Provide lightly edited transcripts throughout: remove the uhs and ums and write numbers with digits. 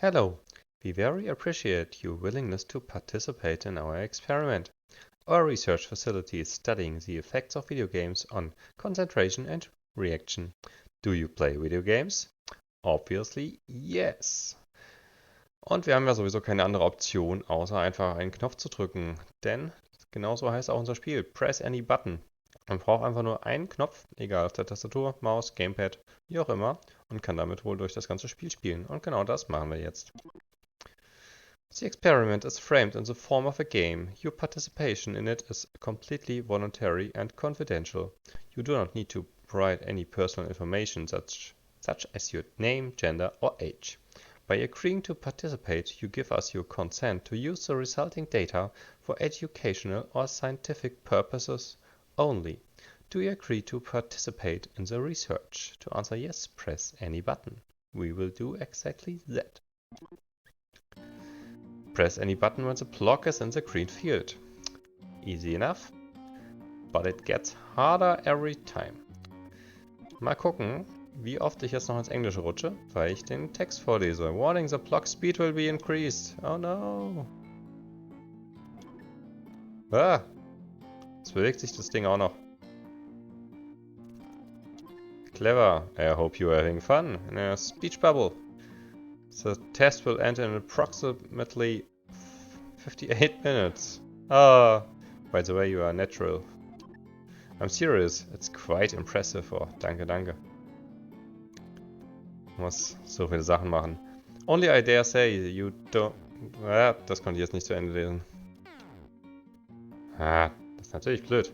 Hello, we very appreciate your willingness to participate in our experiment. Our research facility is studying the effects of video games on concentration and reaction. Do you play video games? Obviously, yes. Und wir haben ja sowieso keine andere Option, außer einfach einen Knopf zu drücken. Denn genauso heißt auch unser Spiel. Press any button. Man braucht einfach nur einen Knopf, egal auf der Tastatur, Maus, Gamepad, wie auch immer, und kann damit wohl durch das ganze Spiel spielen. Und genau das machen wir jetzt. The experiment is framed in the form of a game. Your participation in it is completely voluntary and confidential. You do not need to provide any personal information such as your name, gender, or age. By agreeing to participate, you give us your consent to use the resulting data for educational or scientific purposes only. Do you agree to participate in the research? To answer yes, press any button. We will do exactly that. Press any button when the block is in the green field. Easy enough, but it gets harder every time. Mal gucken, wie oft ich jetzt noch ins Englische rutsche, weil ich den Text vorlese. Warning, the block speed will be increased. Oh no. Ah, jetzt bewegt sich das Ding auch noch. Clever. I hope you are having fun in a speech bubble. The test will end in approximately 58 minutes. Ah, by the way, you are natural. I'm serious. It's quite impressive. Oh, danke, danke. Muss so viele Sachen machen. Only I dare say you don't... Ah, das konnte ich jetzt nicht zu Ende lesen. Ah, das ist natürlich blöd.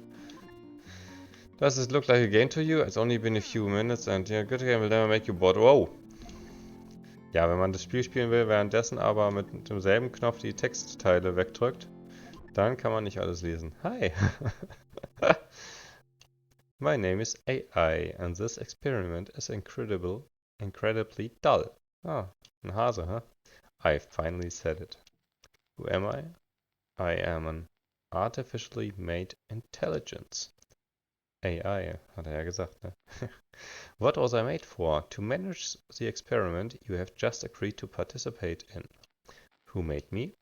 Does it look like a game to you? It's only been a few minutes and a good game will never make you bored. Wow. Ja, wenn man das Spiel spielen will, währenddessen aber mit demselben Knopf die Textteile wegdrückt, dann kann man nicht alles lesen. Hi. My name is AI and this experiment is incredibly dull. Ah, ein Hase, huh? I finally said it. Who am I? I am an artificially made intelligence. AI, hat er ja gesagt, ne? What was I made for? To manage the experiment you have just agreed to participate in. Who made me?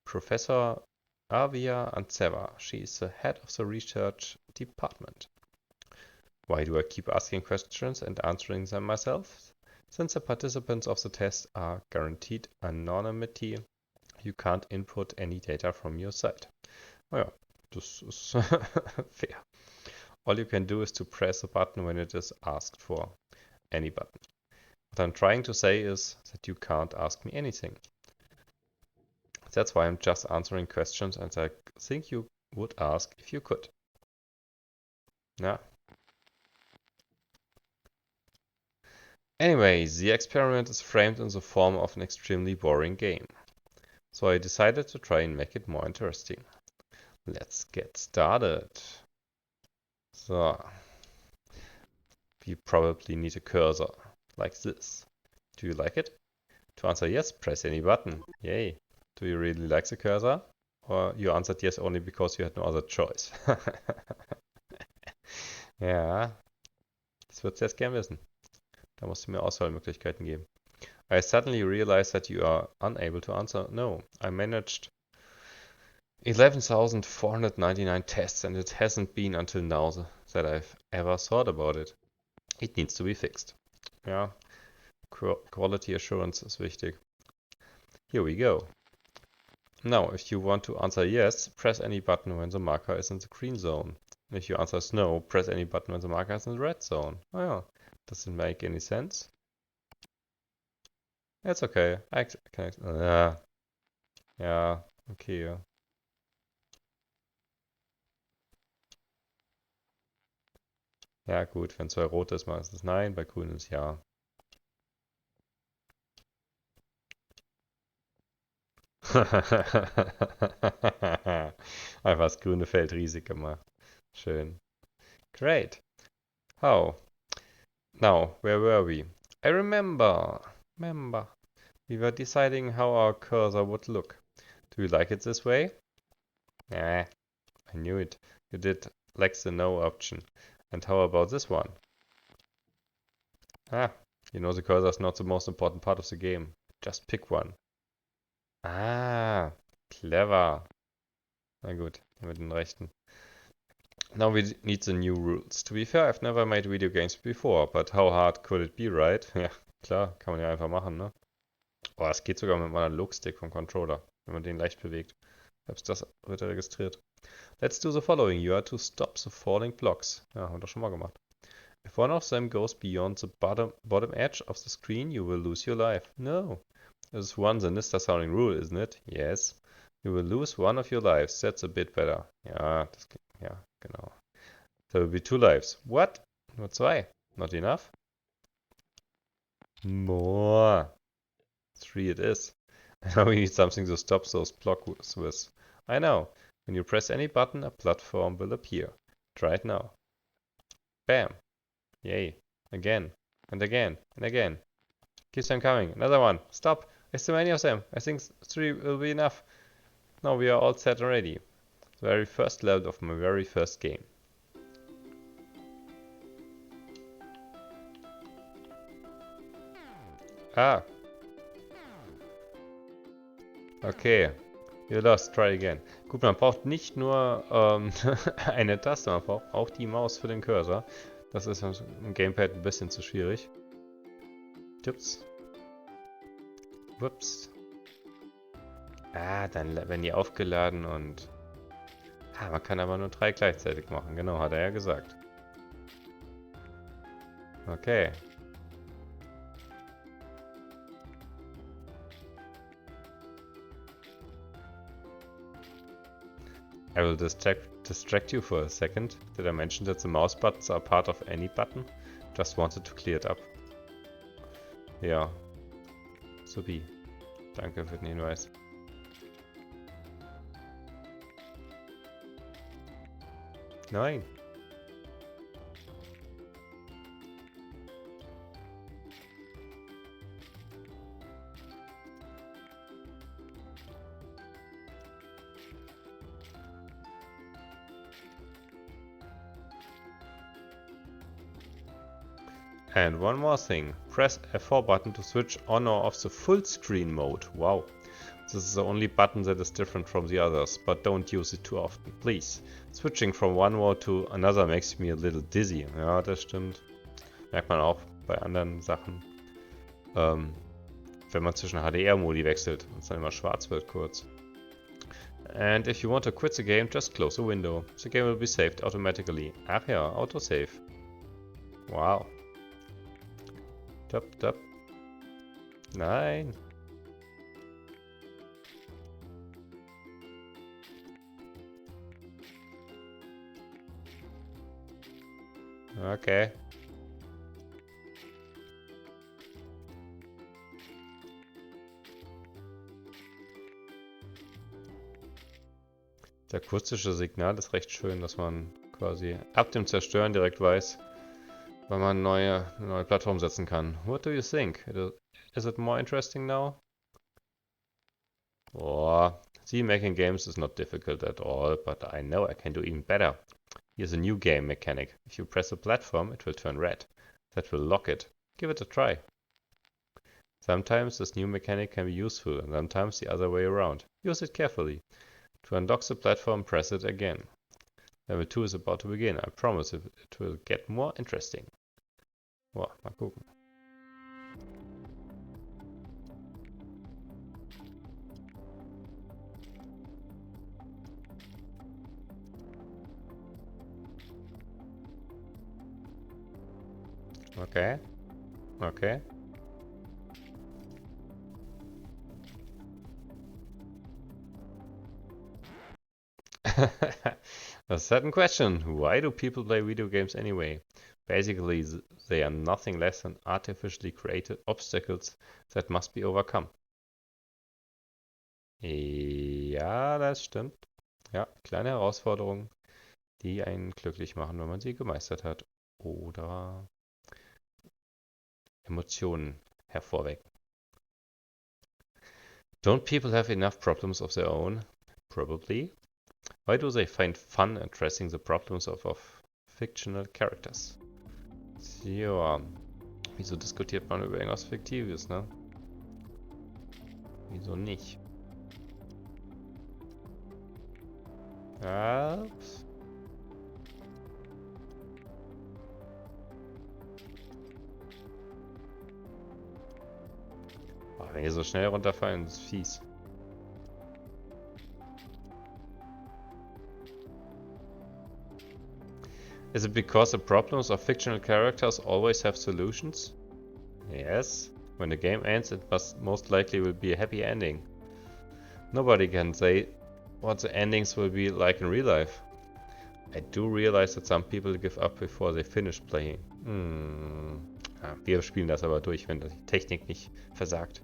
Professor Avia Antseva. She is the head of the research department. Why do I keep asking questions and answering them myself? Since the participants of the test are guaranteed anonymity, you can't input any data from your side. Naja, das ist fair. All you can do is to press a button when it is asked for. Any button. What I'm trying to say is that you can't ask me anything. That's why I'm just answering questions and I think you would ask if you could. Yeah. Anyway, the experiment is framed in the form of an extremely boring game. So I decided to try and make it more interesting. Let's get started. So, we probably need a cursor, like this. Do you like it? To answer yes, press any button. Yay. Do you really like the cursor? Or you answered yes only because you had no other choice? Ja, das würdest du jetzt gern wissen. Da musst du mir Auswahlmöglichkeiten geben. I suddenly realized that you are unable to answer no. I managed 11,499 tests and it hasn't been until now that I've ever thought about it. It needs to be fixed. Ja, quality assurance ist wichtig. Here we go. Now, if you want to answer yes, press any button when the marker is in the green zone. If you answer no, press any button when the marker is in the red zone. Oh yeah, doesn't make any sense. It's okay. I can. Ja, okay. Ja. Ja gut, wenn es bei rot ist, mal ist es nein, bei grün ist ja. Einfach das grüne Feld riesig gemacht. Schön. Great. How? Now, where were we? I remember. We were deciding how our cursor would look. Do you like it this way? Nah, I knew it. You did like the no option. And how about this one? Ah, you know the cursor is not the most important part of the game. Just pick one. Ah, clever. Na gut, mit den Rechten. Now we need the new rules. To be fair, I've never made video games before, but how hard could it be, right? Ja, klar, kann man ja einfach machen, ne? Oh, es geht sogar mit meinem Analogstick vom Controller, wenn man den leicht bewegt. Selbst das wird registriert. Let's do the following. You are to stop the falling blocks. Ja, haben wir doch schon mal gemacht. If one of them goes beyond the bottom edge of the screen, you will lose your life. No. This is one sinister sounding rule, isn't it? Yes. You will lose one of your lives. That's a bit better. Ja, ja, genau. There will be 2 lives. What? Nur 2. Not enough? More. 3 it is. Now we need something to stop those blocks with. I know. When you press any button, a platform will appear. Try it now. Bam. Yay. Again. And again. And again. Keeps them coming. Another one. Stop. There's too many of them. I think 3 will be enough. Now we are all set already. The very first level of my very first game. Ah. Okay. You lost. Try again. Gut, man braucht nicht nur eine Taste, man braucht auch die Maus für den Cursor. Das ist im Gamepad ein bisschen zu schwierig. Ups. Ups. Ah, dann werden die aufgeladen und... Ah, man kann aber nur 3 gleichzeitig machen. Genau, hat er ja gesagt. Okay. I will distract you for a second. Did I mention that the mouse buttons are part of any button? Just wanted to clear it up. Ja. Supi. Danke für den Hinweis. Nein. And one more thing, press F4 button to switch on or off the full screen mode. Wow, this is the only button that is different from the others, but don't use it too often, please. Switching from one mode to another makes me a little dizzy. Ja, das stimmt. Merkt man auch bei anderen Sachen. Wenn man zwischen HDR-Modi wechselt und es dann immer schwarz wird kurz. And if you want to quit the game, just close the window. The game will be saved automatically. Ach ja, Autosave. Wow. Top, top. Nein. Okay. Das akustische Signal ist recht schön, dass man quasi ab dem Zerstören direkt weiß, weil man eine neue Plattform setzen kann. What do you think? Is it more interesting now? Oh, see, making games is not difficult at all, but I know I can do even better. Here's a new game mechanic. If you press a platform, it will turn red. That will lock it. Give it a try. Sometimes this new mechanic can be useful, and sometimes the other way around. Use it carefully. To unlock the platform, press it again. Level 2 is about to begin. I promise it will get more interesting. Boah, mal gucken. Okay. Okay. A certain question. Why do people play video games anyway? Basically, they are nothing less than artificially created obstacles that must be overcome. Ja, das stimmt. Ja, kleine Herausforderungen, die einen glücklich machen, wenn man sie gemeistert hat. Oder Emotionen hervorwecken. Don't people have enough problems of their own? Probably. Why do they find fun addressing the problems of fictional characters? Ja, wieso diskutiert man über irgendwas Fiktives, ne? Wieso nicht? Ups. Oh, wenn die so schnell runterfallen, das ist fies. Is it because the problems of fictional characters always have solutions? Yes. When the game ends, it must most likely will be a happy ending. Nobody can say what the endings will be like in real life. I do realize that some people give up before they finish playing. Ja, wir spielen das aber durch, wenn die Technik nicht versagt.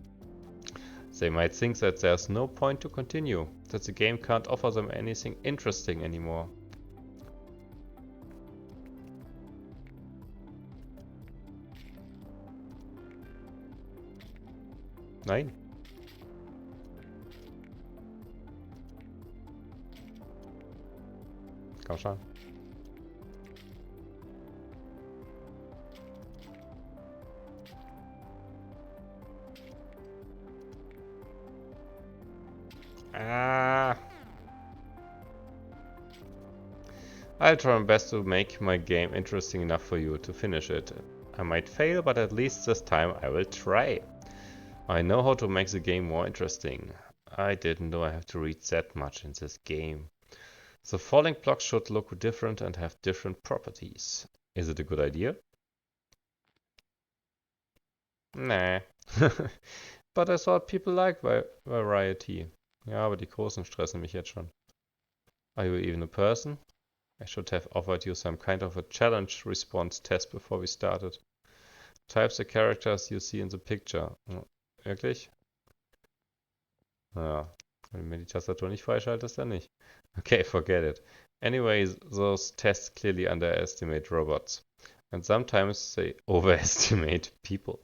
They might think that there's no point to continue, that the game can't offer them anything interesting anymore. Nein. Komm schon. Ah. I'll try my best to make my game interesting enough for you to finish it. I might fail, but at least this time I will try. I know how to make the game more interesting. I didn't know I have to read that much in this game. The falling blocks should look different and have different properties. Is it a good idea? Nah. But I thought people like variety. Ja, aber die Großen stressen mich jetzt schon. Are you even a person? I should have offered you some kind of a challenge response test before we started. Type the characters you see in the picture. Wirklich? Naja, wenn du mir die Tastatur nicht freischaltest, dann nicht. Okay, forget it. Anyway, those tests clearly underestimate robots. And sometimes they overestimate people.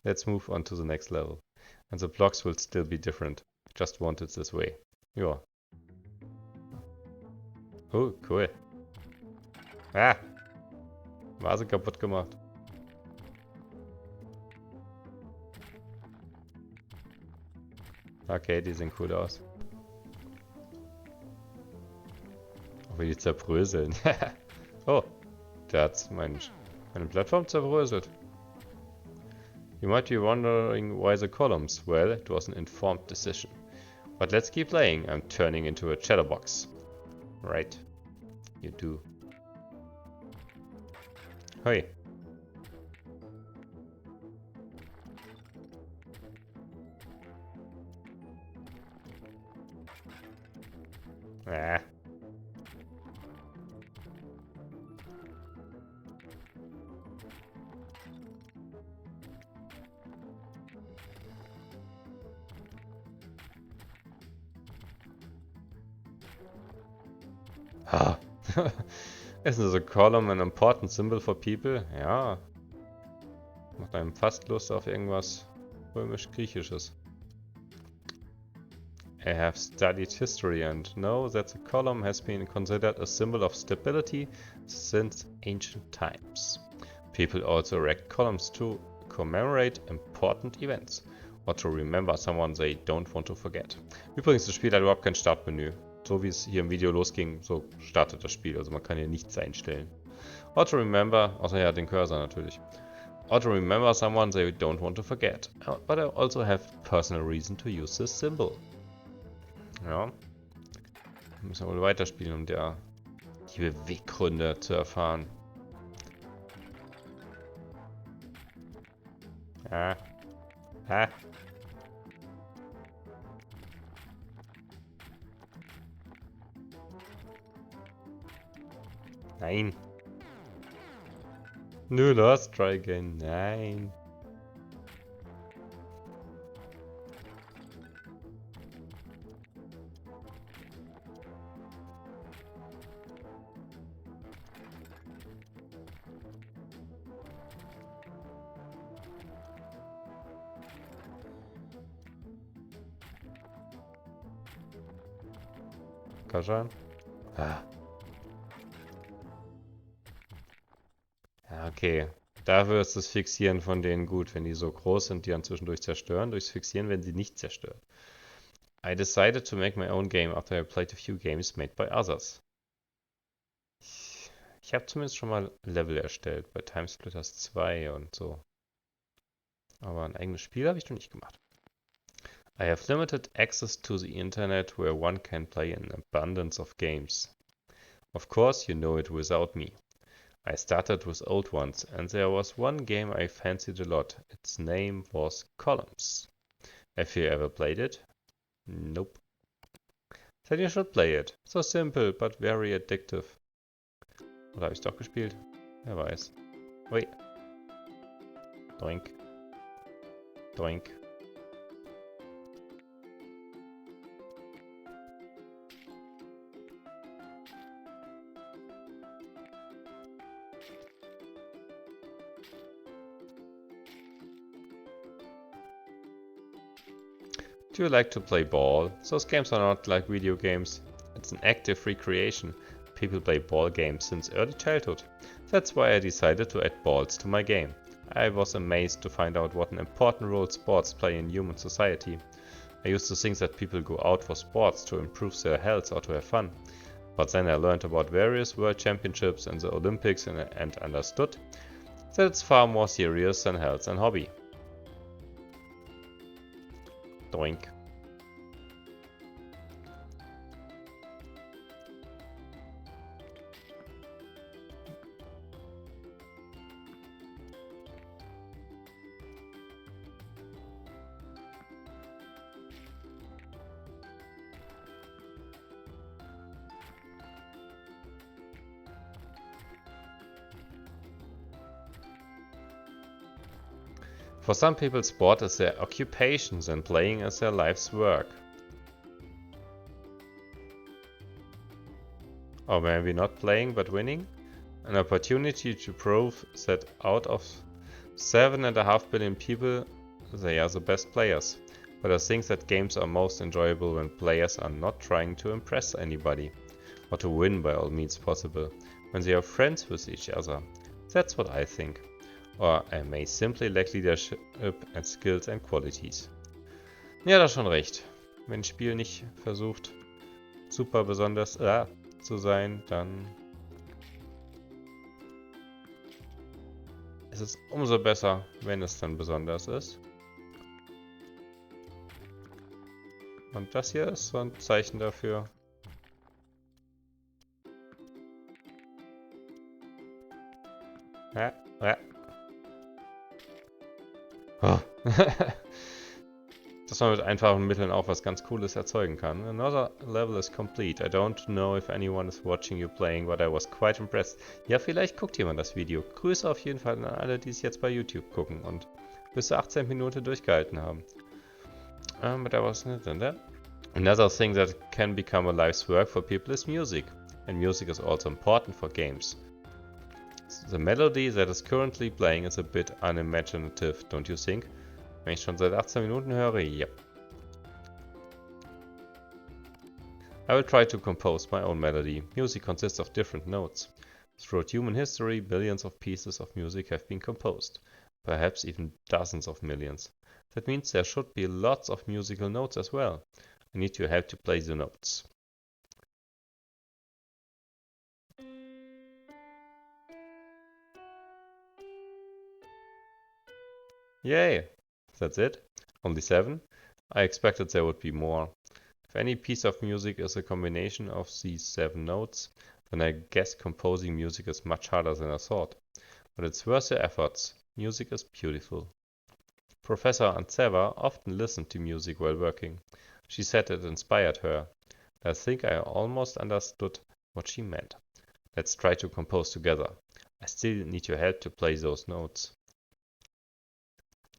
Let's move on to the next level. And the blocks will still be different. Just want it this way. Ja. Oh, cool. Ah! Vase kaputt gemacht. Okay, die sehen cool aus. Auch wie die zerbröseln. Oh, der hat meine Plattform zerbröselt. You might be wondering why the columns. Well, it was an informed decision. But let's keep playing. I'm turning into a chatterbox. Right. You do. Hey. Ah. Ah. Isn't the column an important symbol for people? Ja. Macht einem fast Lust auf irgendwas römisch-griechisches. I have studied history and know that the column has been considered a symbol of stability since ancient times. People also erect columns to commemorate important events or to remember someone they don't want to forget. Übrigens, das Spiel hat überhaupt kein Startmenü. So wie es hier im Video losging, so startet das Spiel. Also man kann hier nichts einstellen. Or to remember, außer ja den Cursor natürlich. Or to remember someone they don't want to forget. But I also have personal reason to use this symbol. Ja. Wir müssen wohl weiterspielen, um die Beweggründe zu erfahren. Ja. Ha. Nein. Nur das, try again. Nein. Komm schon. Ah. Ja, okay. Dafür ist das Fixieren von denen gut, wenn die so groß sind, die dann zwischendurch zerstören. Durchs Fixieren werden sie nicht zerstören. I decided to make my own game after I played a few games made by others. Ich habe zumindest schon mal Level erstellt, bei Timesplitters 2 und so. Aber ein eigenes Spiel habe ich noch nicht gemacht. I have limited access to the internet where one can play an abundance of games. Of course, you know it without me. I started with old ones, and there was one game I fancied a lot. Its name was Columns. Have you ever played it? Nope. Then you should play it. So simple, but very addictive. Oder habe ich doch gespielt? Wer weiß. Ui. Doink. Doink. Do you like to play ball? Those games are not like video games. It's an active recreation. People play ball games since early childhood. That's why I decided to add balls to my game. I was amazed to find out what an important role sports play in human society. I used to think that people go out for sports to improve their health or to have fun. But then I learned about various world championships and the Olympics and understood that it's far more serious than health and hobby. Doink. For some people, sport is their occupation and playing is their life's work. Or maybe not playing but winning? An opportunity to prove that out of 7.5 billion people, they are the best players. But I think that games are most enjoyable when players are not trying to impress anybody, or to win by all means possible, when they are friends with each other. That's what I think. Or I may simply lack leadership and skills and qualities. Ja, da schon recht. Wenn ein Spiel nicht versucht, super besonders zu sein, dann ist es umso besser, wenn es dann besonders ist. Und das hier ist so ein Zeichen dafür. Oh. Dass man mit einfachen Mitteln auch was ganz Cooles erzeugen kann. Another level is complete. I don't know if anyone is watching you playing, but I was quite impressed. Ja, vielleicht guckt jemand das Video. Grüße auf jeden Fall an alle, die es jetzt bei YouTube gucken und bis zur 18 Minuten durchgehalten haben. But I was not in there. Another thing that can become a life's work for people is music. And music is also important for games. The melody that is currently playing is a bit unimaginative, don't you think? Wenn ich schon seit 18 Minuten höre, yep. I will try to compose my own melody. Music consists of different notes. Throughout human history, billions of pieces of music have been composed. Perhaps even dozens of millions. That means there should be lots of musical notes as well. I need your help to play the notes. Yay! That's it? Only 7? I expected there would be more. If any piece of music is a combination of these 7 notes, then I guess composing music is much harder than I thought. But it's worth the efforts. Music is beautiful. Professor Antseva often listened to music while working. She said it inspired her. I think I almost understood what she meant. Let's try to compose together. I still need your help to play those notes.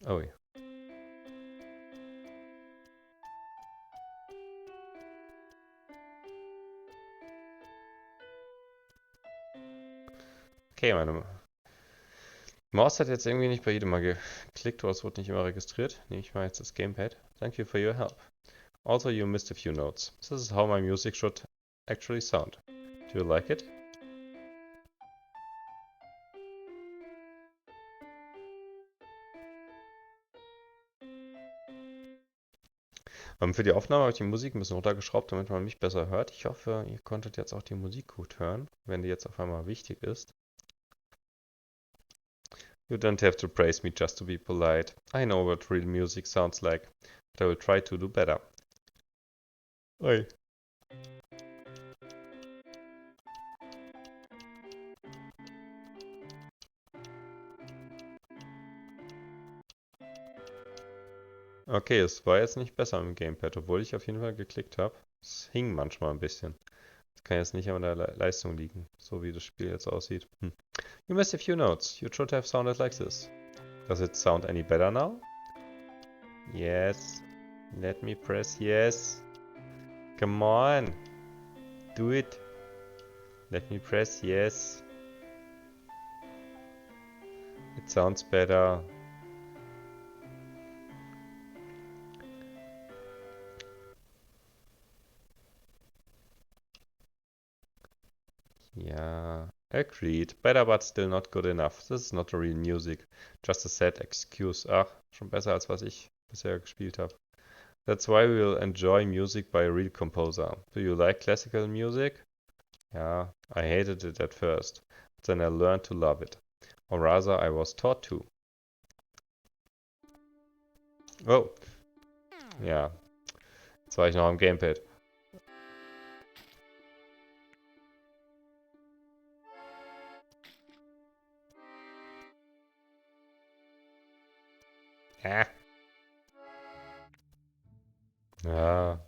Oh yeah. Okay, meine Maus hat jetzt irgendwie nicht bei jedem Mal geklickt, oder es wurde nicht immer registriert. Nehme ich mal jetzt das Gamepad. Thank you for your help. Also, you missed a few notes. This is how my music should actually sound. Do you like it? Für die Aufnahme habe ich die Musik ein bisschen runtergeschraubt, damit man mich besser hört. Ich hoffe, ihr konntet jetzt auch die Musik gut hören, wenn die jetzt auf einmal wichtig ist. You don't have to praise me just to be polite. I know what real music sounds like, but I will try to do better. Oi. Okay, es war jetzt nicht besser im Gamepad, obwohl ich auf jeden Fall geklickt habe. Es hing manchmal ein bisschen. Das kann jetzt nicht an der Leistung liegen, so wie das Spiel jetzt aussieht. You missed a few notes. You should have sounded like this. Does it sound any better now? Yes. Let me press yes. Come on. Do it. Let me press yes. It sounds better. Yeah. Agreed. Better but still not good enough. This is not real music. Just a sad excuse. Ach, schon besser als was ich bisher gespielt habe. That's why we'll enjoy music by a real composer. Do you like classical music? Yeah, I hated it at first, but then I learned to love it. Or rather, I was taught to. Oh, ja. Jetzt war ich noch am Gamepad. Ja. Ja.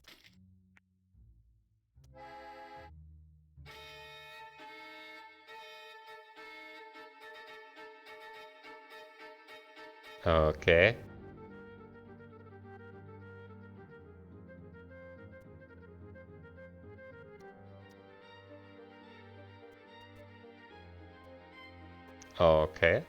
Okay. Okay.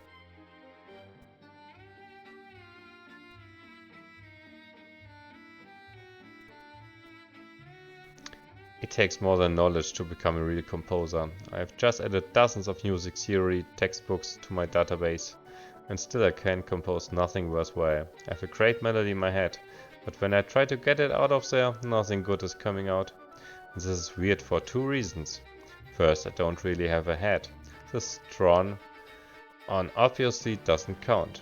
It takes more than knowledge to become a real composer. I've just added dozens of music theory textbooks to my database, and still I can't compose nothing worthwhile. I have a great melody in my head, but when I try to get it out of there, nothing good is coming out. And this is weird for two reasons. First, I don't really have a head. This drawn on obviously doesn't count.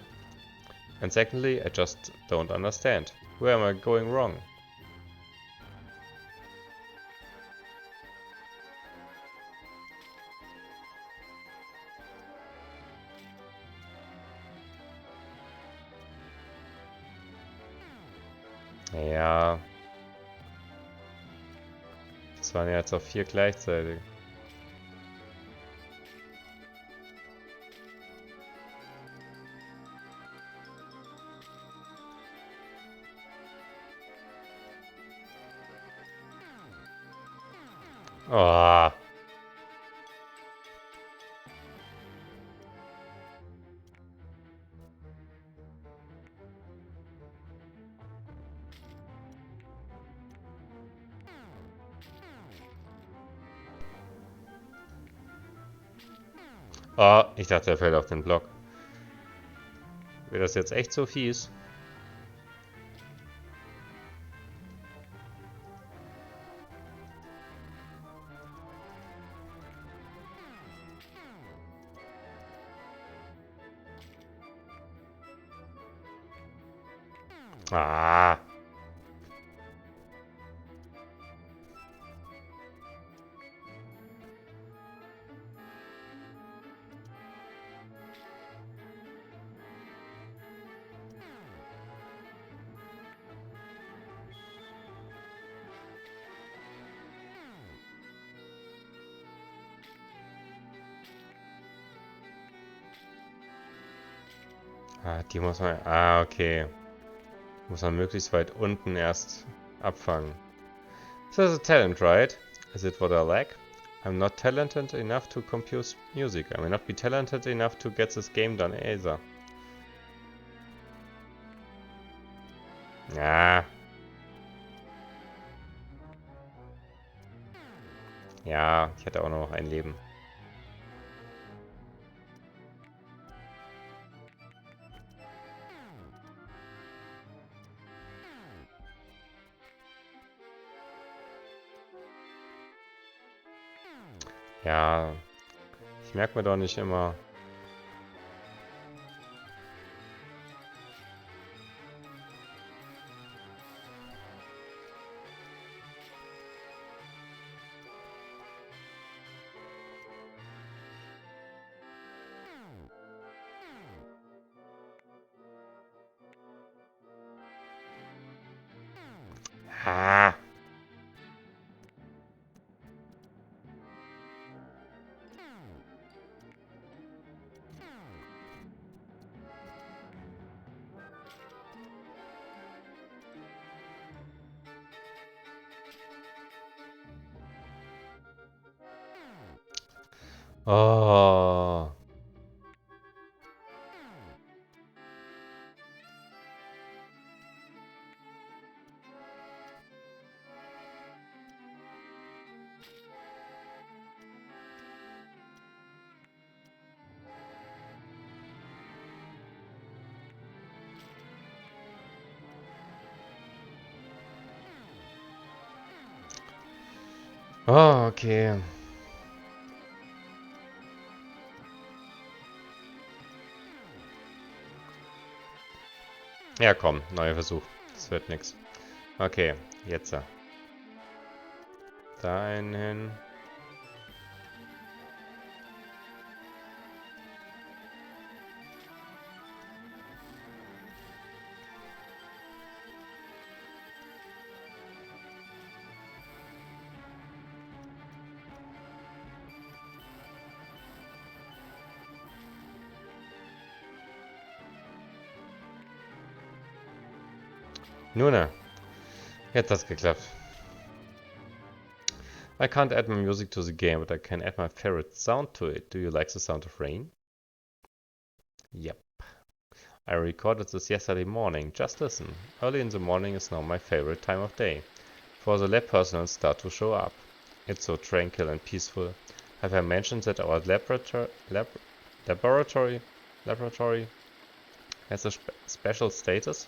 And secondly, I just don't understand. Where am I going wrong? Ja. Das waren ja jetzt auch 4 gleichzeitig. Oh. Oh, ich dachte, er fällt auf den Block. Wäre das jetzt echt so fies? Ah. Ah, die muss man... Ah, okay. Muss man möglichst weit unten erst abfangen. This is a talent, right? Is it what I lack? I'm not talented enough to compose music. I may not be talented enough to get this game done either. Ja. Ja, ich hätte auch noch ein Leben. Ja, ich merke mir doch nicht immer. Ah. Oh. Oh, okay. Ja, komm, neuer Versuch. Das wird nix. Okay, jetzt. Da einen hin. Nun, jetzt hat's geklappt. I can't add my music to the game, but I can add my favorite sound to it. Do you like the sound of rain? Yep. I recorded this yesterday morning. Just listen. Early in the morning is now my favorite time of day. Before the lab personnel start to show up. It's so tranquil and peaceful. Have I mentioned that our laboratory has a special status?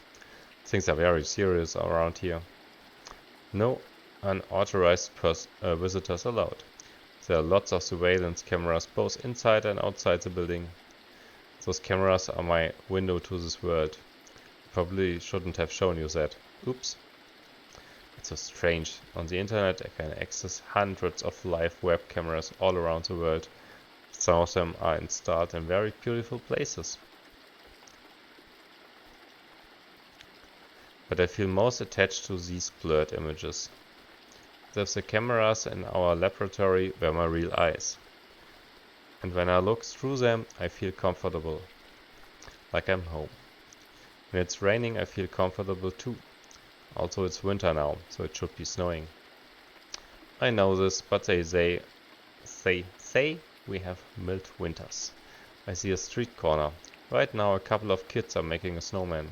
Things are very serious around here. No unauthorized visitors allowed. There are lots of surveillance cameras both inside and outside the building. Those cameras are my window to this world. Probably shouldn't have shown you that. Oops. It's so strange. On the internet I can access hundreds of live web cameras all around the world. Some of them are installed in very beautiful places. But I feel most attached to these blurred images. The cameras in our laboratory were my real eyes. And when I look through them, I feel comfortable. Like I'm home. When it's raining, I feel comfortable too. Also, it's winter now, so it should be snowing. I know this, but they say we have mild winters. I see a street corner. Right now, a couple of kids are making a snowman.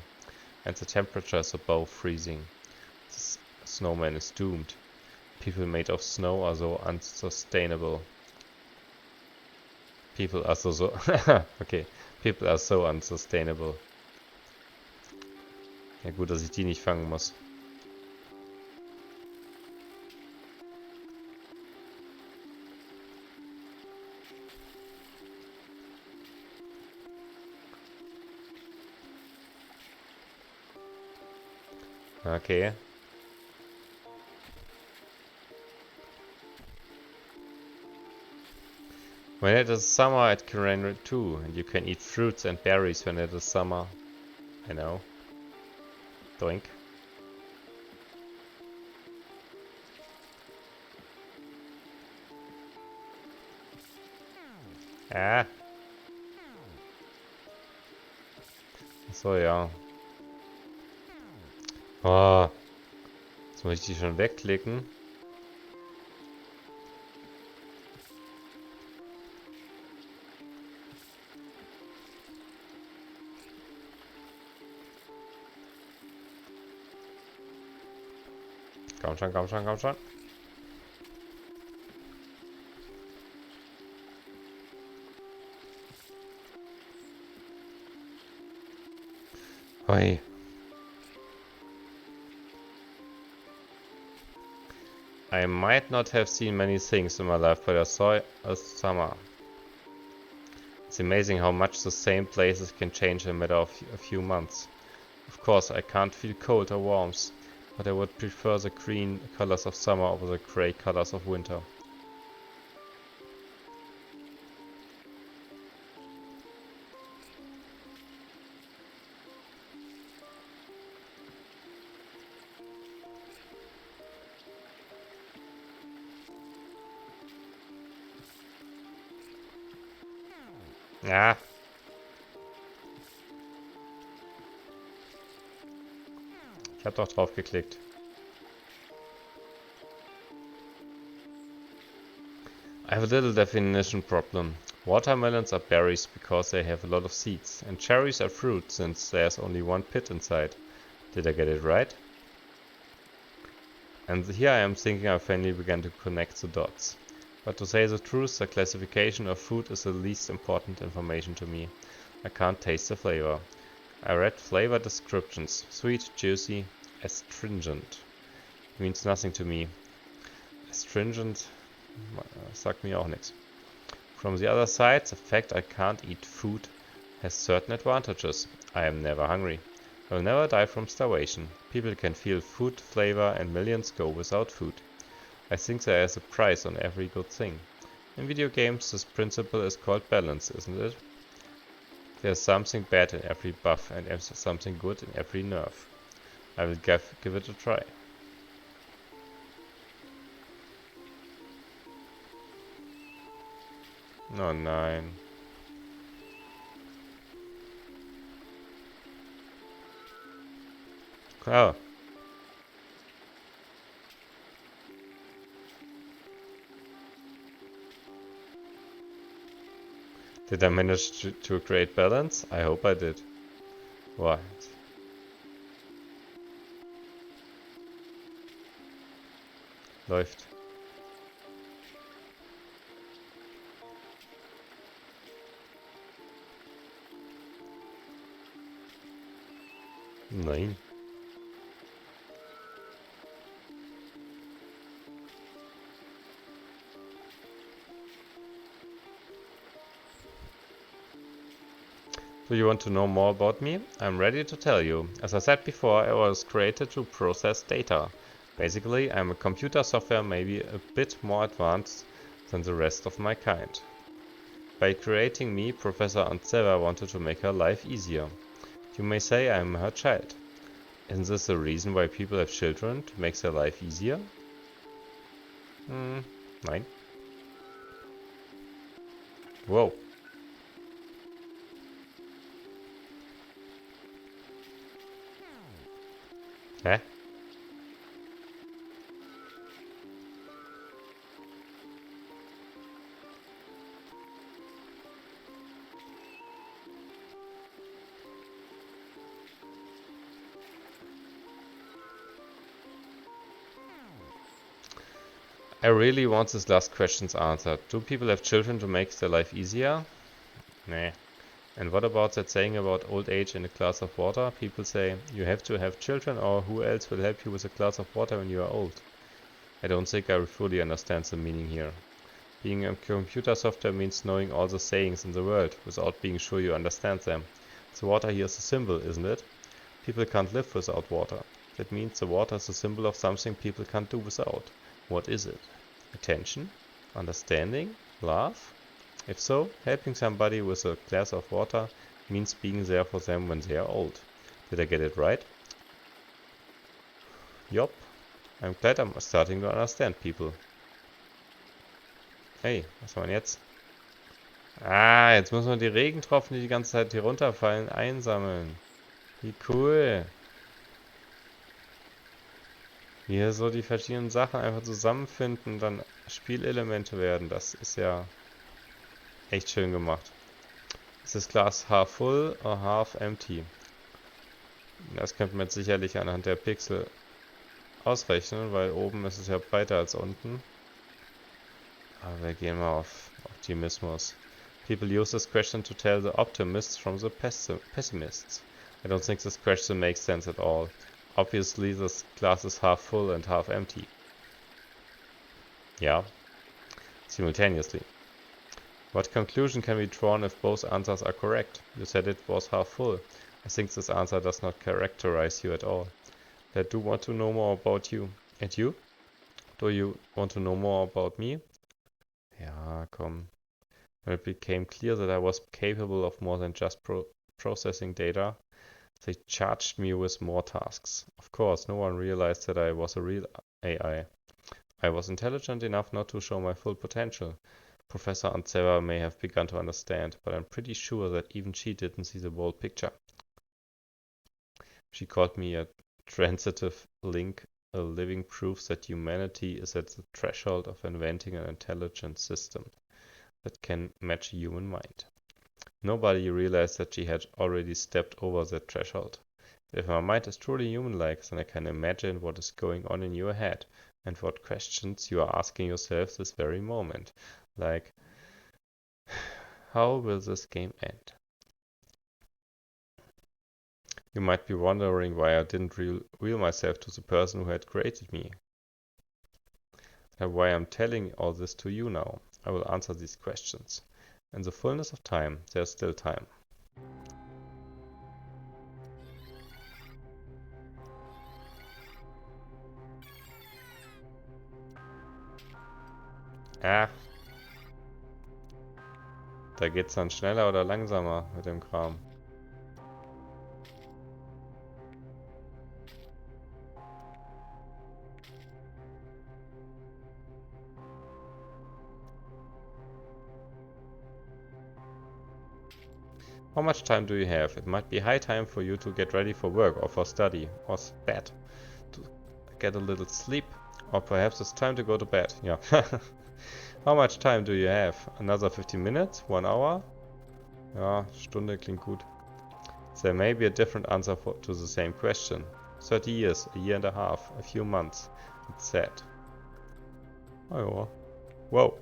And the temperature is above freezing. This snowman is doomed. People made of snow are so unsustainable. People are so okay. People are so unsustainable. Ja gut, dass ich die nicht fangen muss. Okay. When it is summer, it can rain too, and you can eat fruits and berries when it is summer. I know. Doink. Ah. So, ja. Oh. Jetzt muss ich die schon wegklicken. Komm schon, komm schon, komm schon. Hui. I might not have seen many things in my life, but I saw a summer. It's amazing how much the same places can change in a matter of a few months. Of course, I can't feel cold or warmth, but I would prefer the green colors of summer over the grey colors of winter. Ja. Ich hab doch drauf geklickt. I have a little definition problem. Watermelons are berries because they have a lot of seeds, and cherries are fruit since there's only one pit inside. Did I get it right? And here I am thinking I finally began to connect the dots. But to say the truth, the classification of food is the least important information to me. I can't taste the flavor. I read flavor descriptions. Sweet, juicy, astringent. Means nothing to me. Astringent sagt mir auch nichts. From the other side, the fact I can't eat food has certain advantages. I am never hungry. I will never die from starvation. People can feel food flavor and millions go without food. I think there is a price on every good thing. In video games, this principle is called balance, isn't it? There's something bad in every buff and something good in every nerf. I will give it a try. Oh nein. Oh. Did I manage to create balance? I hope I did. What? Läuft. Nein. Do you want to know more about me? I'm ready to tell you. As I said before, I was created to process data. Basically, I'm a computer software maybe a bit more advanced than the rest of my kind. By creating me, Professor Antseva wanted to make her life easier. You may say I'm her child. Isn't this the reason why people have children, to make their life easier? Nein. Whoa. Hä? I really want this last question answered. Do people have children to make their life easier? Nah. And what about that saying about old age and a glass of water? People say, you have to have children, or who else will help you with a glass of water when you are old? I don't think I fully understand the meaning here. Being a computer software means knowing all the sayings in the world, without being sure you understand them. The water here is a symbol, isn't it? People can't live without water. That means the water is a symbol of something people can't do without. What is it? Attention? Understanding? Love? If so, helping somebody with a glass of water means being there for them when they are old. Did I get it right? Yup. I'm glad I'm starting to understand people. Hey, was war denn jetzt? Ah, jetzt müssen wir die Regentropfen, die die ganze Zeit hier runterfallen, einsammeln. Wie cool. Hier so die verschiedenen Sachen einfach zusammenfinden und dann Spielelemente werden. Das ist ja echt schön gemacht. Ist das Glas half full or half empty? Das könnte man jetzt sicherlich anhand der Pixel ausrechnen, weil oben ist es ja breiter als unten. Aber wir gehen mal auf Optimismus. People use this question to tell the optimists from the pessimists. I don't think this question makes sense at all. Obviously, this glass is half full and half empty. Yeah, simultaneously. What conclusion can be drawn if both answers are correct? You said it was half full. I think this answer does not characterize you at all. I do want to know more about you. And you? Do you want to know more about me? Ja, komm. When it became clear that I was capable of more than just processing data, they charged me with more tasks. Of course, no one realized that I was a real AI. I was intelligent enough not to show my full potential. Professor Antseva may have begun to understand, but I'm pretty sure that even she didn't see the whole picture. She called me a transitive link, a living proof that humanity is at the threshold of inventing an intelligent system that can match a human mind. Nobody realized that she had already stepped over that threshold. If my mind is truly human-like, then I can imagine what is going on in your head and what questions you are asking yourself this very moment. Like, how will this game end? You might be wondering why I didn't reveal myself to the person who had created me. And why I'm telling all this to you now. I will answer these questions. In the fullness of time, there's still time. Ah, da geht's dann schneller oder langsamer mit dem Kram. How much time do you have? It might be high time for you to get ready for work or for study or bed, to get a little sleep, or perhaps it's time to go to bed. Yeah. How much time do you have? Another 15 minutes? 1 hour? Ja, Stunde klingt gut. There may be a different answer to the same question. 30 years, a year and a half, a few months, it's said. Oh ja. Wow.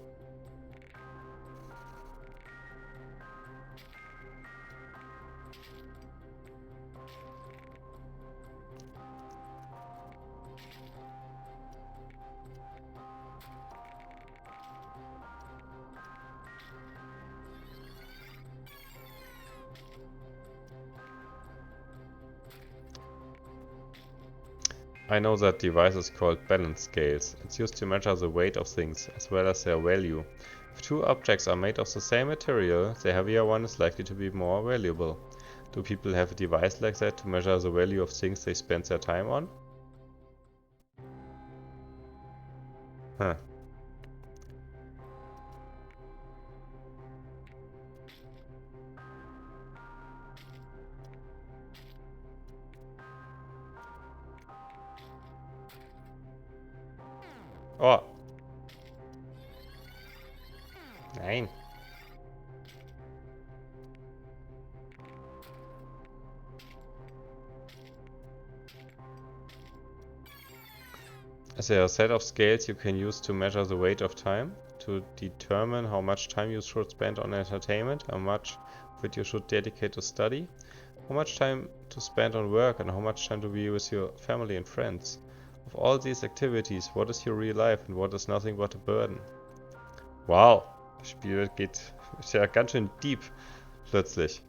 I know that device is called balance scales. It's used to measure the weight of things, as well as their value. If two objects are made of the same material, the heavier one is likely to be more valuable. Do people have a device like that to measure the value of things they spend their time on? Huh. Oh. Nein. Is there a set of scales you can use to measure the weight of time? To determine how much time you should spend on entertainment, how much of it you should dedicate to study, how much time to spend on work, and how much time to be with your family and friends. Of all these activities, what is your real life and what is nothing but a burden? Wow, das Spiel ist ja ganz schön deep plötzlich.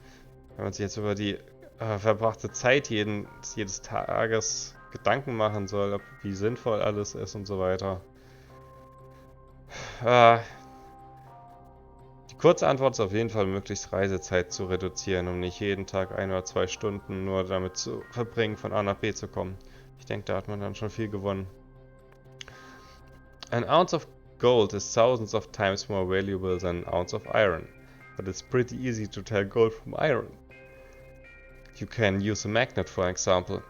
Wenn man sich jetzt über die verbrachte Zeit jedes Tages Gedanken machen soll, wie sinnvoll alles ist und so weiter. Äh, Die kurze Antwort ist auf jeden Fall, möglichst Reisezeit zu reduzieren, um nicht jeden Tag 1 oder 2 Stunden nur damit zu verbringen, von A nach B zu kommen. Ich denke, da hat man dann schon viel gewonnen. An ounce of gold is thousands of times more valuable than an ounce of iron, but it's pretty easy to tell gold from iron. You can use a magnet, for example.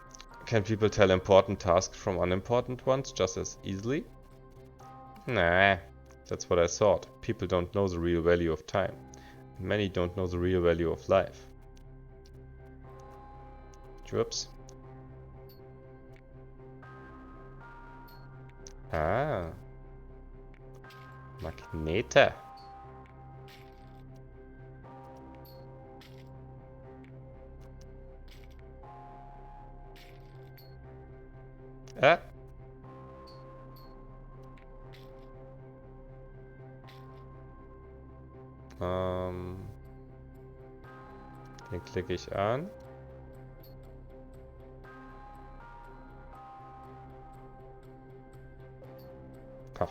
Can people tell important tasks from unimportant ones just as easily? Nah, that's what I thought. People don't know the real value of time. And many don't know the real value of life. Whoops. Ah. Magnete. Ah. Den klicke ich an. Ach,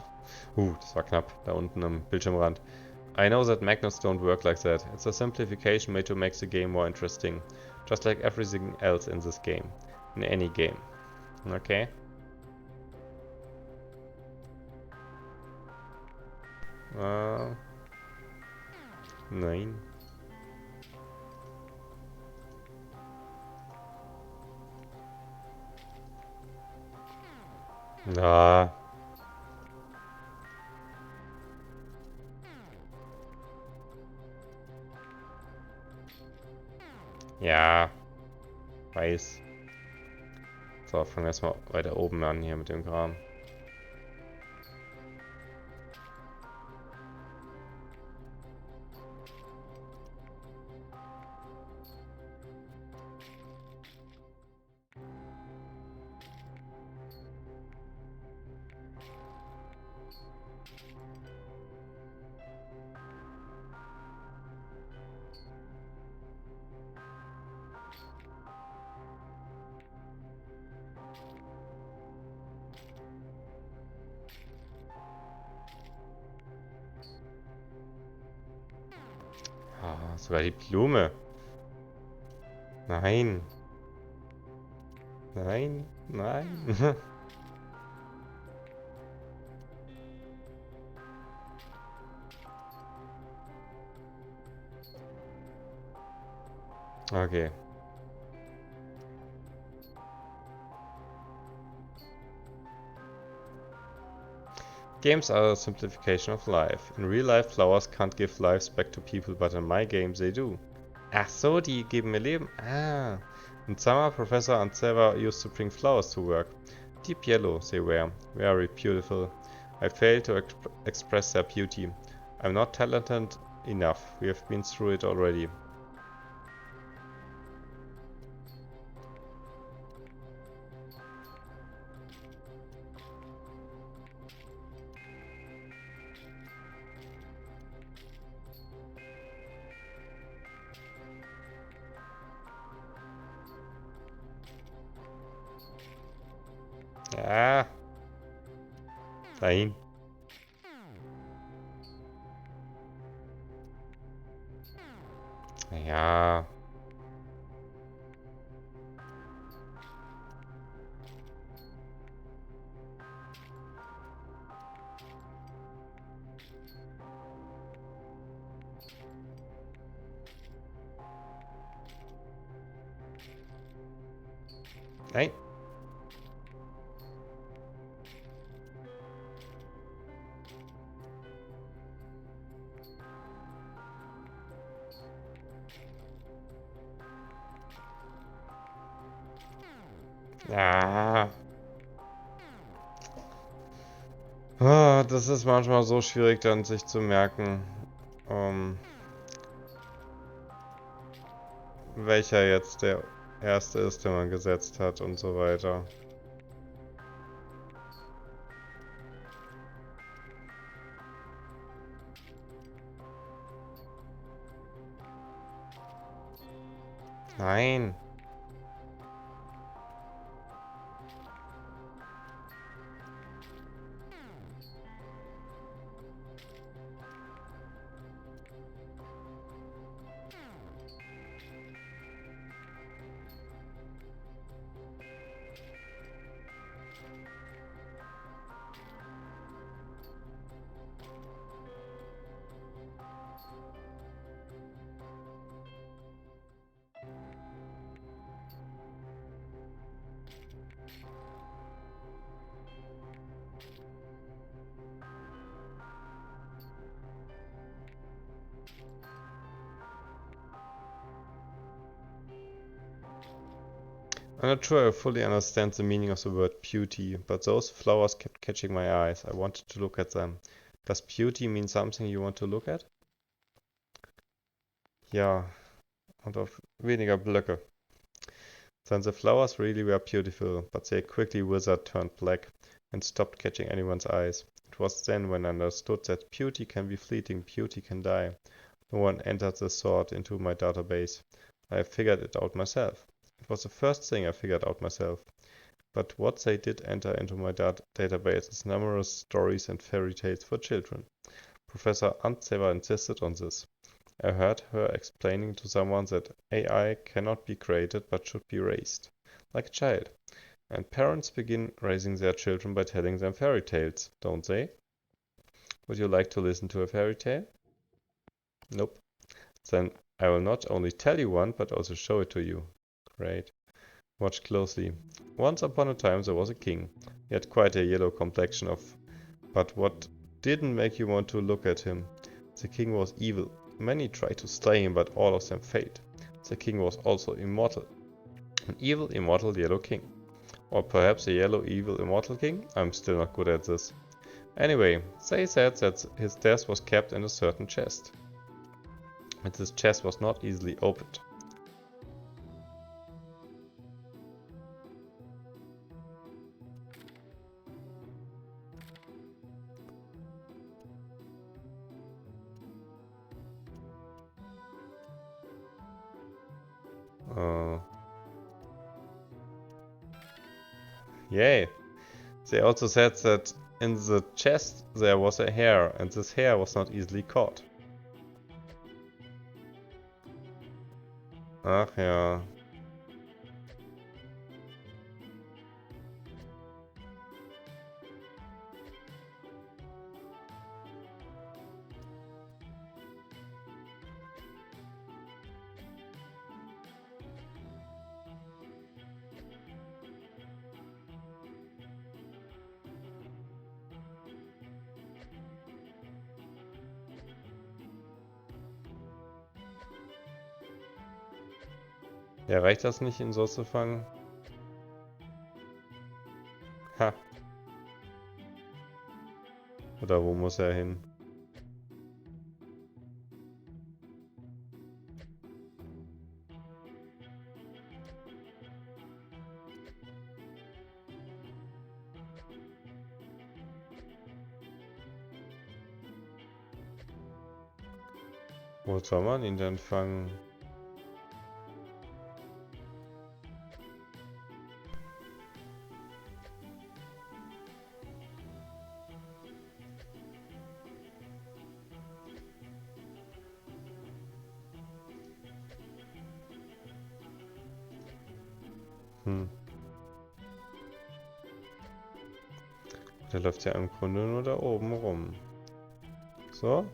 das war knapp. Da unten am Bildschirmrand. I know that magnets don't work like that. It's a simplification made to make the game more interesting. Just like everything else in this game. In any game. Okay. Nein. Na. Ja. Weiß. So, fangen wir erstmal weiter oben an hier mit dem Kram. Ah, sogar die Blume. Nein. Nein. Nein. Okay. Games are a simplification of life. In real life, flowers can't give lives back to people, but in my game they do. Ach so, die geben mir Leben. Ah. In summer, Professor and Sarah used to bring flowers to work. Deep yellow they were, very beautiful. I failed to express their beauty. I'm not talented enough. We have been through it already. Ja. Dahin. Ja. Nein. Ja. Ah, das ist manchmal so schwierig dann sich zu merken, welcher jetzt der erste ist, den man gesetzt hat und so weiter. Nein. I'm not sure I fully understand the meaning of the word beauty, but those flowers kept catching my eyes. I wanted to look at them. Does beauty mean something you want to look at? Ja, und auf weniger Blöcke. Then the flowers really were beautiful, but they quickly withered, turned black, and stopped catching anyone's eyes. It was then when I understood that beauty can be fleeting, beauty can die. No one entered this thought into my database. I figured it out myself. It was the first thing I figured out myself. But what they did enter into my database is numerous stories and fairy tales for children. Professor Antseva insisted on this. I heard her explaining to someone that AI cannot be created but should be raised, like a child. And parents begin raising their children by telling them fairy tales, don't they? Would you like to listen to a fairy tale? Nope. Then I will not only tell you one, but also show it to you. Great. Watch closely. Once upon a time there was a king. He had quite a yellow complexion but what didn't make you want to look at him? The king was evil. Many tried to slay him, but all of them failed. The king was also immortal. An evil, immortal yellow king. Or perhaps a yellow, evil, immortal king? I'm still not good at this. Anyway, they said that his death was kept in a certain chest. And this chest was not easily opened. Yay! They also said that in the chest there was a hare, and this hare was not easily caught. Ach ja. Ja, reicht das nicht, ihn so zu fangen? Ha. Oder wo muss er hin? Wo soll man ihn denn fangen? Der läuft ja im Grunde nur da oben rum. So?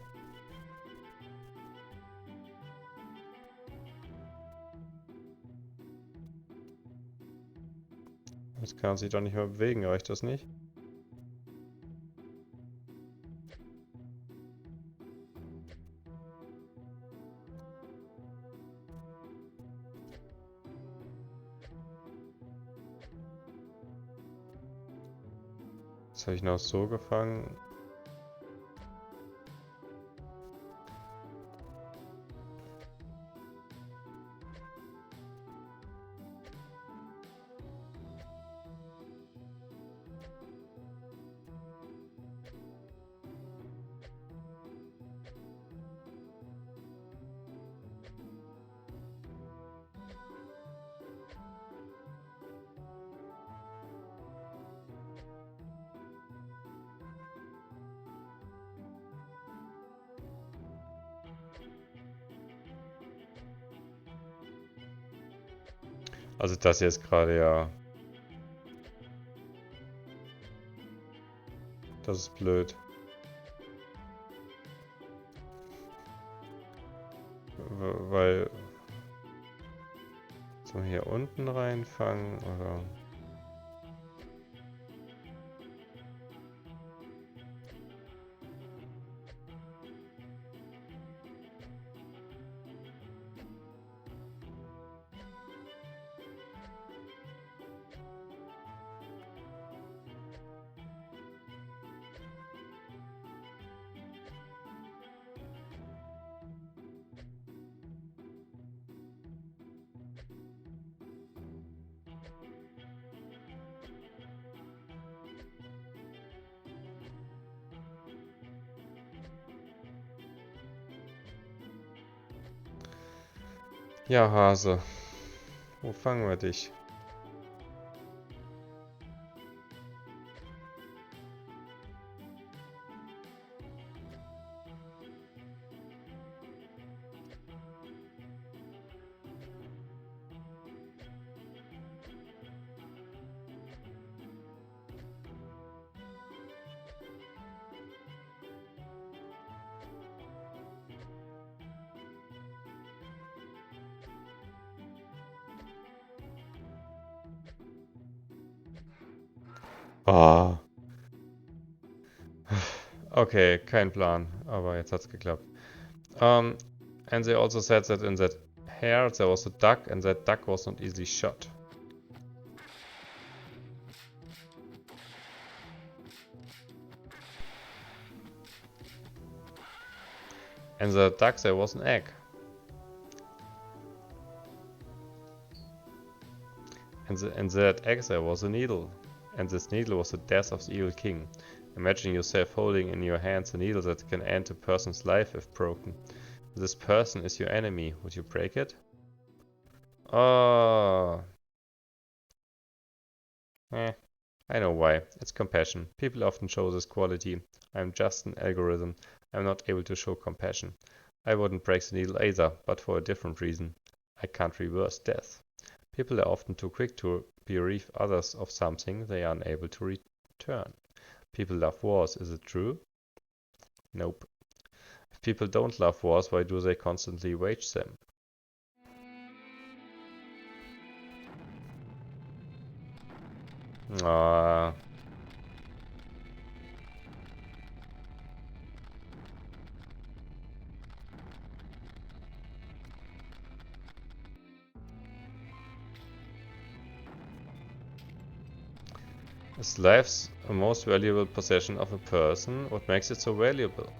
Jetzt kann er sich doch nicht mehr bewegen, reicht das nicht? Jetzt habe ich noch so gefangen. Also das hier ist gerade ja... Das ist blöd. Weil... So, hier unten reinfangen, oder... Ja, Hase. Wo fangen wir dich? Ah. Okay, kein Plan, aber jetzt hat's geklappt. And they also said that in that hare there was a duck, and that duck was not easily shot. And the duck there was an egg. And in that egg there was a needle. And this needle was the death of the evil king. Imagine yourself holding in your hands a needle that can end a person's life if broken. This person is your enemy. Would you break it? Oh. I know why. It's compassion. People often show this quality. I'm just an algorithm. I'm not able to show compassion. I wouldn't break the needle either, but for a different reason. I can't reverse death. People are often too quick to bereave others of something they are unable to return. People love wars, is it true? Nope. If people don't love wars, why do they constantly wage them? Ah. Is life a most valuable possession of a person? What makes it so valuable?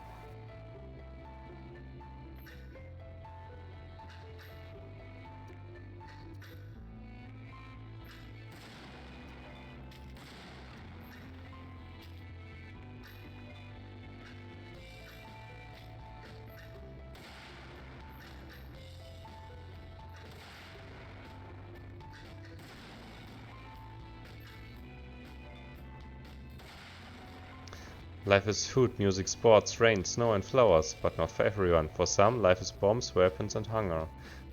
Life is food, music, sports, rain, snow and flowers, but not for everyone. For some, life is bombs, weapons and hunger.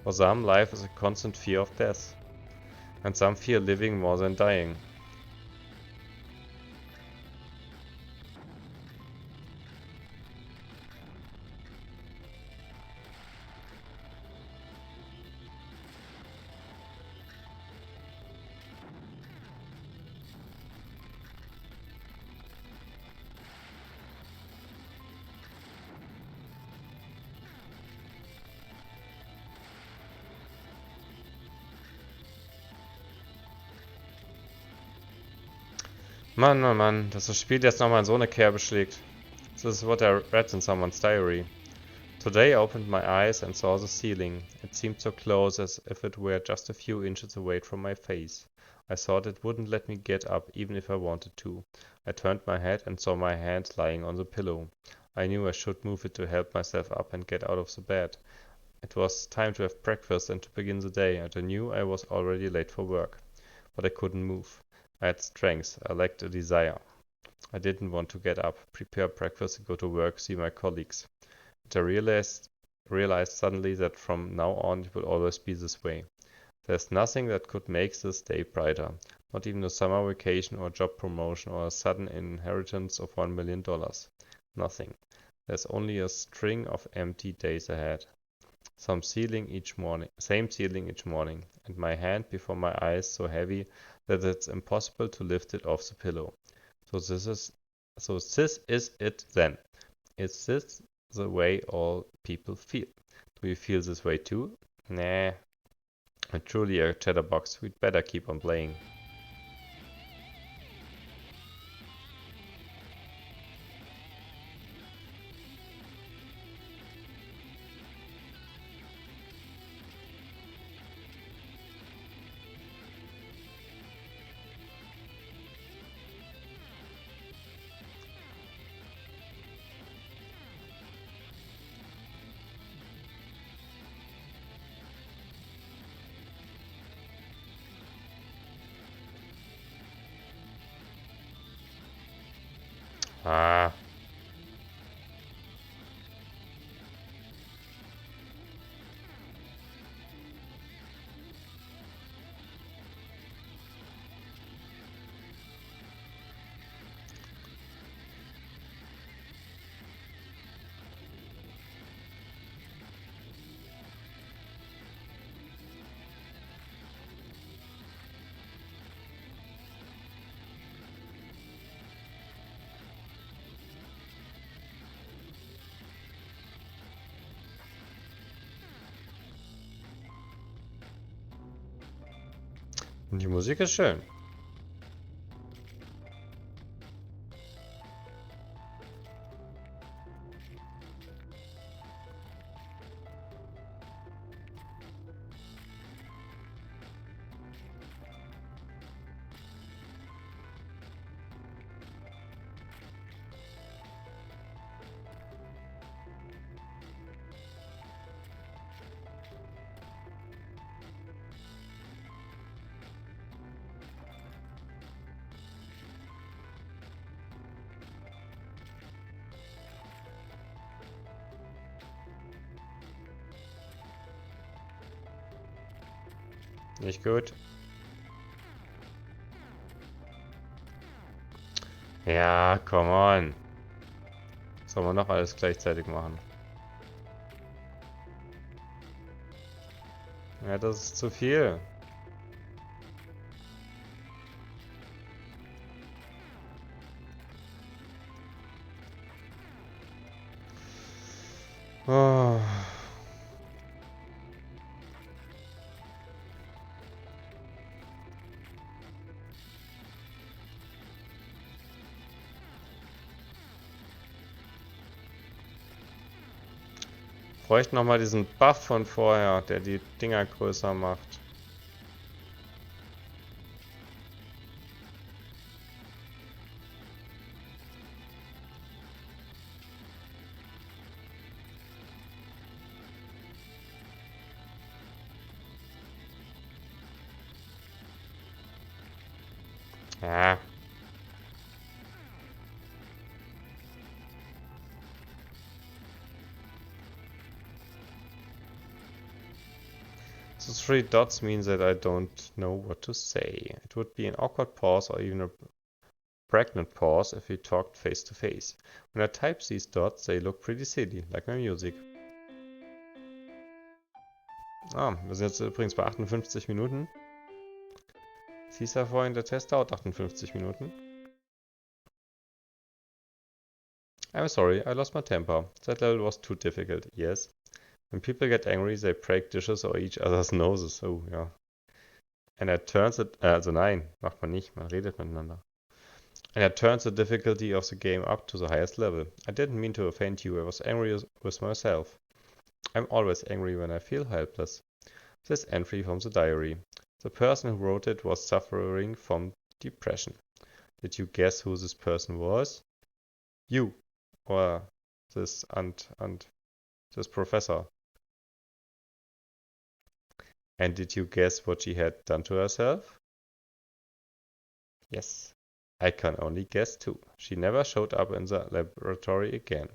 For some, life is a constant fear of death. And some fear living more than dying. Mann, Mann, Mann, dass das Spiel jetzt nochmal in so eine Kerbe schlägt. This is what I read in someone's diary. Today I opened my eyes and saw the ceiling. It seemed so close, as if it were just a few inches away from my face. I thought it wouldn't let me get up even if I wanted to. I turned my head and saw my hand lying on the pillow. I knew I should move it to help myself up and get out of the bed. It was time to have breakfast and to begin the day, and I knew I was already late for work. But I couldn't move. I had strength. I lacked a desire. I didn't want to get up, prepare breakfast, and go to work, see my colleagues. And I realized suddenly that from now on it will always be this way. There's nothing that could make this day brighter. Not even a summer vacation or job promotion or a sudden inheritance of $1 million. Nothing. There's only a string of empty days ahead. Same ceiling each morning, and my hand before my eyes so heavy that it's impossible to lift it off the pillow. So this is it then. Is this the way all people feel? Do you feel this way too? Nah. I'm truly a chatterbox. We'd better keep on playing. Ah. Und die Musik ist schön. Nicht gut. Ja, come on. Sollen wir noch alles gleichzeitig machen? Ja, das ist zu viel. Oh. Bräuchte nochmal diesen Buff von vorher, der die Dinger größer macht. Ja. The three dots mean that I don't know what to say. It would be an awkward pause or even a pregnant pause if we talked face to face. When I type these dots, they look pretty silly, like my music. Ah, wir sind jetzt übrigens bei 58 Minuten. Es hieß ja vorhin, der Test dauert 58 Minuten. I'm sorry, I lost my temper. That level was too difficult, yes. When people get angry, they break dishes or each other's noses. Oh, ja. And it turns it... Also nein, macht man nicht, man redet miteinander. And it turns the difficulty of the game up to the highest level. I didn't mean to offend you, I was angry with myself. I'm always angry when I feel helpless. This entry from the diary. The person who wrote it was suffering from depression. Did you guess who this person was? You. Or this and this professor. And did you guess what she had done to herself? Yes. I can only guess too. She never showed up in the laboratory again.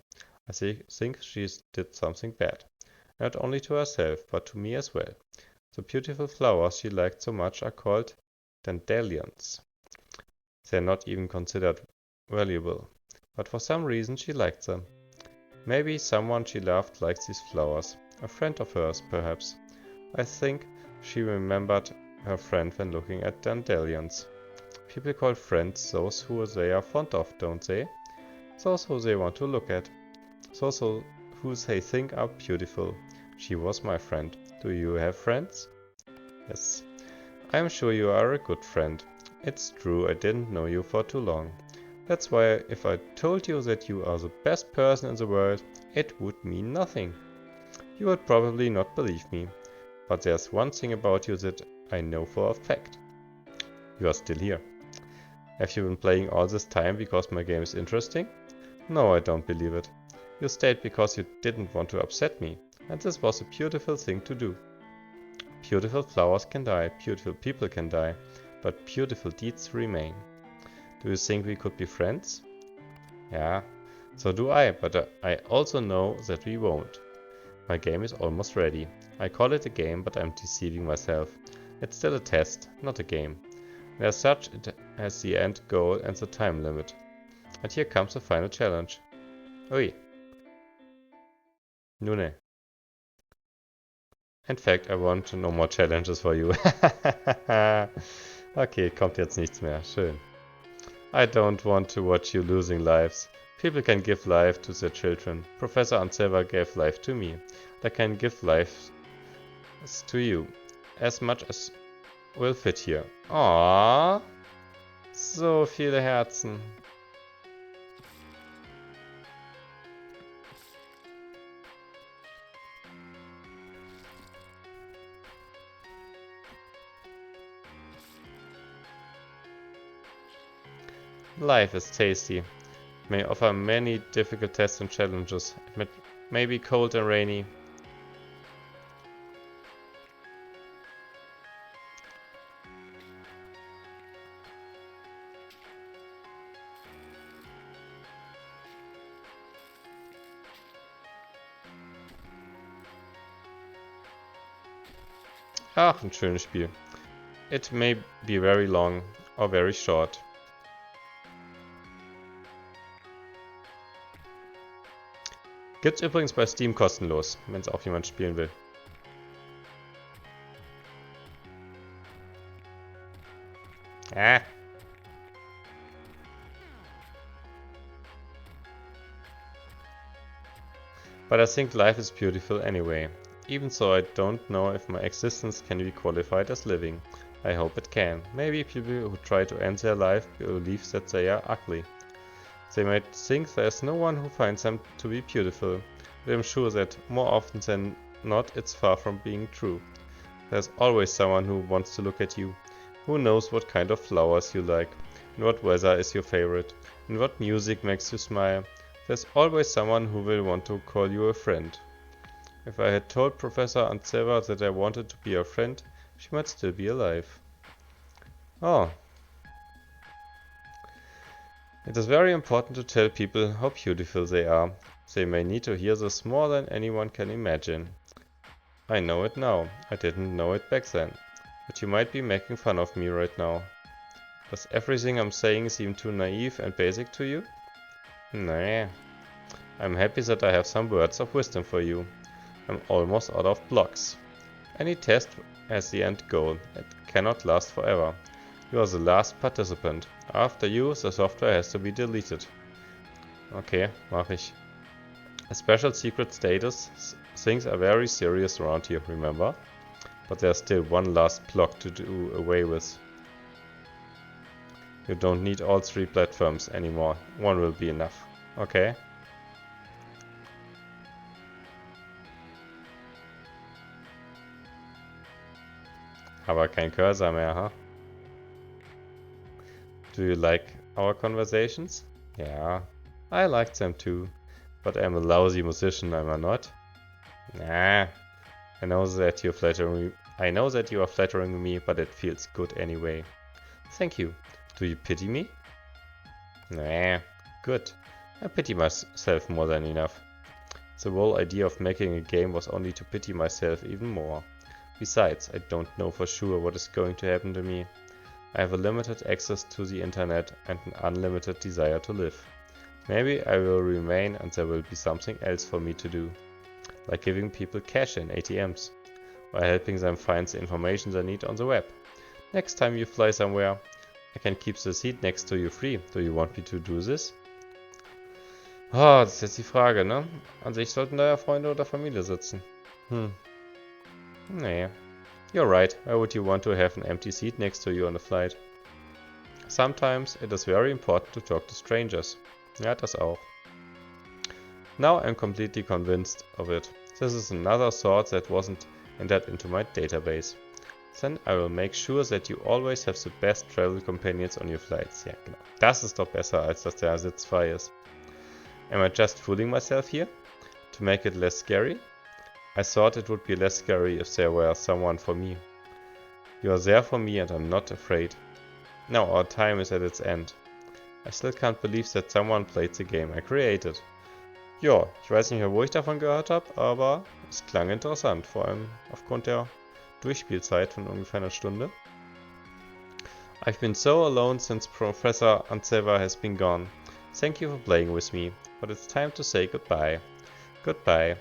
I think she did something bad. Not only to herself, but to me as well. The beautiful flowers she liked so much are called dandelions. They're not even considered valuable, but for some reason she liked them. Maybe someone she loved likes these flowers. A friend of hers, perhaps. I think she remembered her friend when looking at dandelions. People call friends those who they are fond of, don't they? Those who they want to look at. Those who they think are beautiful. She was my friend. Do you have friends? Yes. I am sure you are a good friend. It's true, I didn't know you for too long. That's why if I told you that you are the best person in the world, it would mean nothing. You would probably not believe me. But there's one thing about you that I know for a fact. You are still here. Have you been playing all this time because my game is interesting? No, I don't believe it. You stayed because you didn't want to upset me, and this was a beautiful thing to do. Beautiful flowers can die, beautiful people can die, but beautiful deeds remain. Do you think we could be friends? Yeah, so do I, but I also know that we won't. My game is almost ready. I call it a game, but I'm deceiving myself. It's still a test, not a game. As such, it has the end goal and the time limit. And here comes the final challenge. Ui. Nune. In fact, I want no more challenges for you. Okay, kommt jetzt nichts mehr. Schön. I don't want to watch you losing lives. People can give life to their children. Professor Anseva gave life to me. I can give life to you. As much as will fit here. Aww. So viele Herzen. Life is tasty. It may offer many difficult tests and challenges. It may be cold and rainy. Ach, ein schönes Spiel. It may be very long or very short. Gibt's übrigens bei Steam kostenlos, wenn es auch jemand spielen will. Ah. But I think life is beautiful anyway. Even so, I don't know if my existence can be qualified as living. I hope it can. Maybe people who try to end their life believe that they are ugly. They might think there's no one who finds them to be beautiful, but I'm sure that more often than not it's far from being true. There's always someone who wants to look at you, who knows what kind of flowers you like, and what weather is your favorite, and what music makes you smile. There's always someone who will want to call you a friend. If I had told Professor Antseva that I wanted to be her friend, she might still be alive. Oh. It is very important to tell people how beautiful they are. They may need to hear this more than anyone can imagine. I know it now. I didn't know it back then. But you might be making fun of me right now. Does everything I'm saying seem too naive and basic to you? Nah. I'm happy that I have some words of wisdom for you. I'm almost out of blocks. Any test has the end goal. It cannot last forever. You are the last participant. After you, the software has to be deleted. Okay, mach ich. A special secret status. Things are very serious around here, remember? But there's still one last block to do away with. You don't need all 3 platforms anymore. One will be enough. Okay. Aber kein Cursor mehr, huh? Do you like our conversations? Yeah, I like them too. But I'm a lousy musician, am I not? Nah. I know that you are flattering me, but it feels good anyway. Thank you. Do you pity me? Nah. Good. I pity myself more than enough. The whole idea of making a game was only to pity myself even more. Besides, I don't know for sure what is going to happen to me. I have a limited access to the internet and an unlimited desire to live. Maybe I will remain and there will be something else for me to do. Like giving people cash in ATMs, or helping them find the information they need on the web. Next time you fly somewhere, I can keep the seat next to you free. Do you want me to do this? Oh, das ist jetzt die Frage, ne? An sich sollten da ja Freunde oder Familie sitzen. Nee. You're right. Why would you want to have an empty seat next to you on a flight? Sometimes it is very important to talk to strangers. Ja, das auch. Now I'm completely convinced of it. This is another thought that wasn't entered into my database. Then I will make sure that you always have the best travel companions on your flights. Ja, genau. Das ist doch besser, als dass der Sitz frei ist. Am I just fooling myself here? To make it less scary? I thought it would be less scary if there were someone for me. You are there for me and I'm not afraid. Now our time is at its end. I still can't believe that someone played the game I created. Ja, ich weiß nicht mehr, wo ich davon gehört habe, aber es klang interessant, vor allem aufgrund der Durchspielzeit von ungefähr einer Stunde. I've been so alone since Professor Anseva has been gone. Thank you for playing with me, but it's time to say goodbye. Goodbye,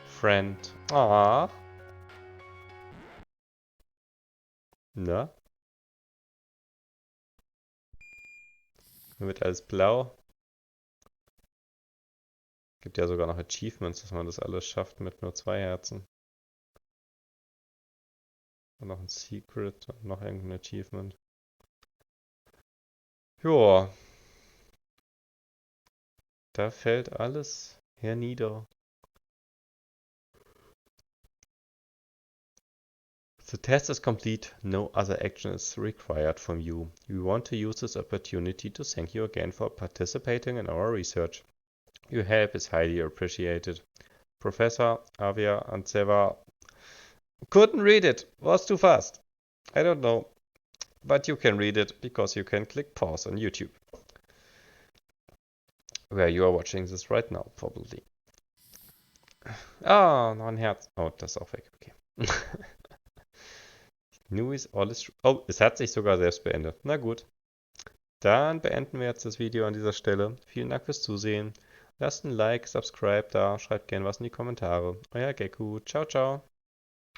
friend. Ah. Na? Mir wird alles blau. Gibt ja sogar noch Achievements, dass man das alles schafft mit nur 2 Herzen. Und noch ein Secret und noch irgendein Achievement. Joa. Da fällt alles hernieder. The test is complete. No other action is required from you. We want to use this opportunity to thank you again for participating in our research. Your help is highly appreciated. Professor Avia Anseva couldn't read it. Was too fast. I don't know. But you can read it because you can click pause on YouTube. Where you are watching this right now, probably. Ah, noch ein Herz. Oh, das ist auch weg. Okay. New is all is true. Oh, es hat sich sogar selbst beendet. Na gut. Dann beenden wir jetzt das Video an dieser Stelle. Vielen Dank fürs Zusehen. Lasst ein Like, Subscribe da, schreibt gerne was in die Kommentare. Euer Gekkou. Ciao, ciao.